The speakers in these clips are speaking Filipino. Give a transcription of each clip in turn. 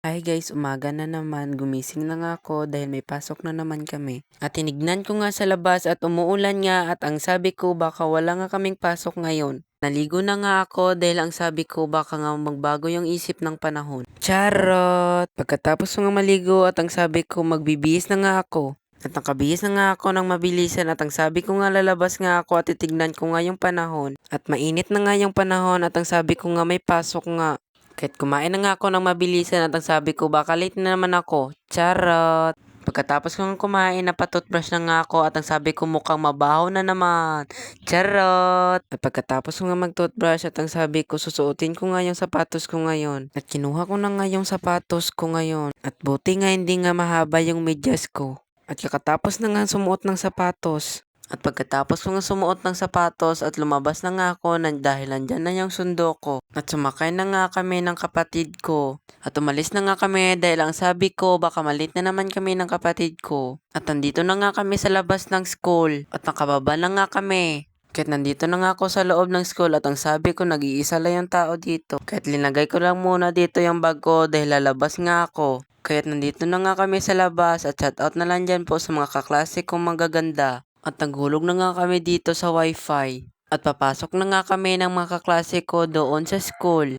Hi guys, umaga na naman. Gumising na nga ako dahil may pasok na naman kami. At tinignan ko nga sa labas at umuulan nga at ang sabi ko baka wala nga kaming pasok ngayon. Naligo na nga ako dahil ang sabi ko baka nga magbago yung isip ng panahon. Charot! Pagkatapos ko nga maligo at ang sabi ko magbibihis na nga ako. At nakabihis na nga ako ng mabilisan at ang sabi ko nga lalabas nga ako at titignan ko nga yung panahon. At mainit na nga yung panahon at ang sabi ko nga may pasok nga. Kahit kumain na nga ako ng mabilisan at ang sabi ko baka late na naman ako. Charot! Pagkatapos kong kumain, napatoothbrush na nga ako at ang sabi ko mukhang mabaho na naman. Charot! At pagkatapos ko nga mag-toothbrush at ang sabi ko susuotin ko nga yung sapatos ko ngayon. At kinuha ko na nga yung sapatos ko ngayon. At buti nga hindi nga mahaba yung medyas ko. At kakatapos na nga sumuot ng sapatos. At pagkatapos ko nga sumuot ng sapatos at lumabas na nga ako dahil nandyan na yung sundo ko. At sumakay na nga kami ng kapatid ko. At umalis na nga kami dahil ang sabi ko baka malit na naman kami ng kapatid ko. At nandito na nga kami sa labas ng school. At nakababa na nga kami. Kahit nandito na nga ako sa loob ng school at ang sabi ko nag-iisa lang yung tao dito. Kahit linagay ko lang muna dito yung bag ko dahil lalabas nga ako. Kaya't nandito na nga kami sa labas at shoutout na lang dyan po sa mga kaklase kong magaganda. At naghulog na nga kami dito sa wifi. At papasok na nga kami ng mga kaklase ko doon sa school.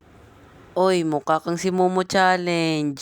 Oy, mukha kang si Momo Challenge.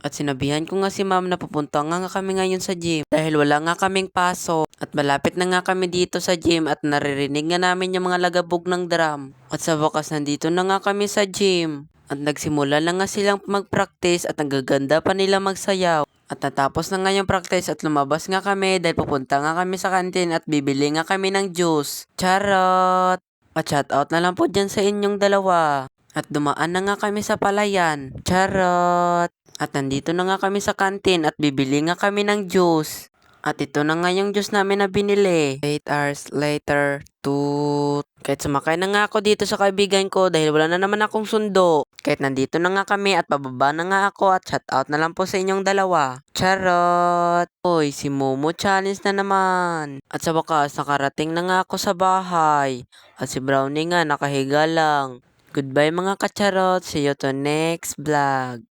At sinabihan ko nga si ma'am na pupunta nga kami ngayon sa gym dahil wala nga kaming pasok. At malapit na nga kami dito sa gym at naririnig nga namin yung mga lagabog ng drum. At sa wakas nandito na nga kami sa gym. At nagsimula na nga silang mag-practice at ang gaganda pa nila magsayaw. At natapos na nga yung practice at lumabas nga kami dahil pupunta nga kami sa kantin at bibili nga kami ng juice. Charot! Pa-shoutout na lang po dyan sa inyong dalawa. At dumaan na nga kami sa palayan. Charot! At nandito na nga kami sa kantin at bibili nga kami ng juice. At ito na nga yung juice namin na binili. 8 hours later, toot. Kahit sumakay na nga ako dito sa kaibigan ko dahil wala na naman akong sundo. Kahit nandito na nga kami at pababa na nga ako at shoutout na lang po sa inyong dalawa. Charot! Oy, si Momo Challenge na naman. At sa wakas, nakarating na nga ako sa bahay. At si Brownie nga nakahiga lang. Goodbye mga kacharot. See you to next vlog.